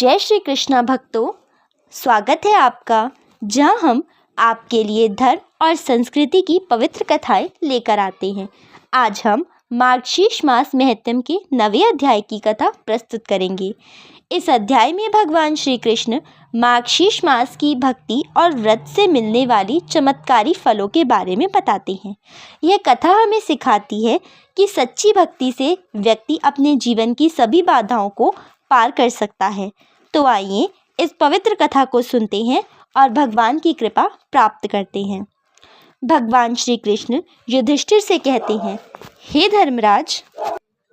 जय श्री कृष्णा भक्तों, स्वागत है आपका, जहां हम आपके लिए धर्म और संस्कृति की पवित्र कथाएं लेकर आते हैं। आज हम मार्गशीर्ष मास महत्म के 9वें अध्याय की कथा प्रस्तुत करेंगे। इस अध्याय में भगवान श्री कृष्ण मार्गशीर्ष मास की भक्ति और व्रत से मिलने वाली चमत्कारी फलों के बारे में बताते हैं। यह कथा हमें सिखाती है कि सच्ची भक्ति से व्यक्ति अपने जीवन की सभी बाधाओं को पार कर सकता है। तो आइए इस पवित्र कथा को सुनते हैं और भगवान की कृपा प्राप्त करते हैं। भगवान श्री कृष्ण युधिष्ठिर से कहते हैं, हे धर्मराज,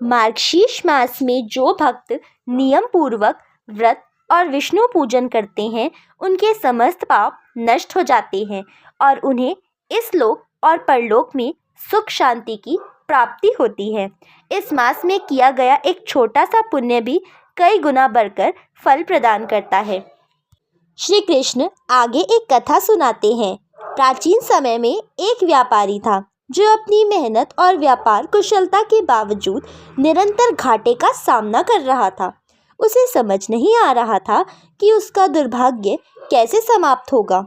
मार्गशीर्ष मास में जो भक्त नियम पूर्वक व्रत और विष्णु पूजन करते हैं, उनके समस्त पाप नष्ट हो जाते हैं और उन्हें इस लोक और परलोक में सुख शांति की प्राप्ति होती है। इस मास में किया गया एक छोटा सा पुण्य भी कई गुना बढ़कर फल प्रदान करता है। श्री कृष्ण आगे एक कथा सुनाते हैं। प्राचीन समय में एक व्यापारी था जो अपनी मेहनत और व्यापार कुशलता के बावजूद निरंतर घाटे का सामना कर रहा था। उसे समझ नहीं आ रहा था कि उसका दुर्भाग्य कैसे समाप्त होगा।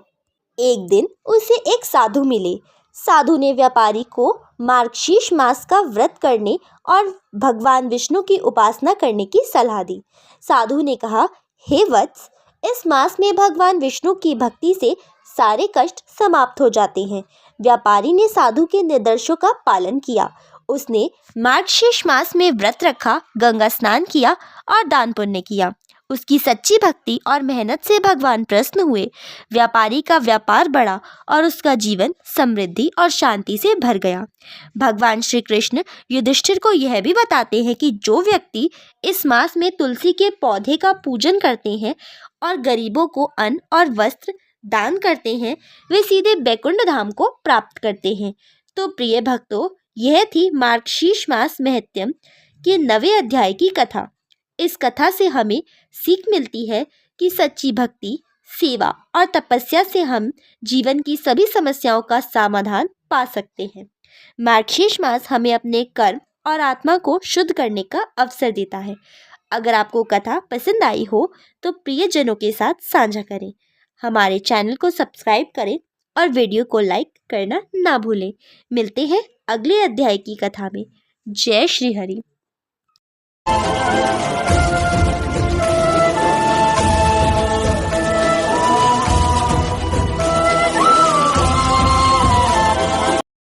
एक दिन उसे एक साधु मिले। साधु ने व्यापारी को मार्गशीर्ष मास का व्रत करने और भगवान विष्णु की उपासना करने की सलाह दी। साधु ने कहा, हे वत्स, इस मास में भगवान विष्णु की भक्ति से सारे कष्ट समाप्त हो जाते हैं। व्यापारी ने साधु के निर्देशों का पालन किया। उसने मार्गशीर्ष मास में व्रत रखा, गंगा स्नान किया और दान पुण्य किया। उसकी सच्ची भक्ति और मेहनत से भगवान प्रसन्न हुए। व्यापारी का व्यापार बढ़ा और उसका जीवन समृद्धि और शांति से भर गया। भगवान श्री कृष्ण युधिष्ठिर को यह भी बताते हैं कि जो व्यक्ति इस मास में तुलसी के पौधे का पूजन करते हैं और गरीबों को अन्न और वस्त्र दान करते हैं, वे सीधे बैकुंठ धाम को प्राप्त करते हैं। तो प्रिय भक्तों, यह थी मार्गशीर्ष मास महत्म के 9वें अध्याय की कथा। इस कथा से हमें सीख मिलती है कि सच्ची भक्ति, सेवा और तपस्या से हम जीवन की सभी समस्याओं का समाधान पा सकते हैं। मार्गशीर्ष मास हमें अपने कर्म और आत्मा को शुद्ध करने का अवसर देता है। अगर आपको कथा पसंद आई हो तो प्रियजनों के साथ साझा करें, हमारे चैनल को सब्सक्राइब करें और वीडियो को लाइक करना ना भूलें। मिलते हैं अगले अध्याय की कथा में। जय श्री हरि।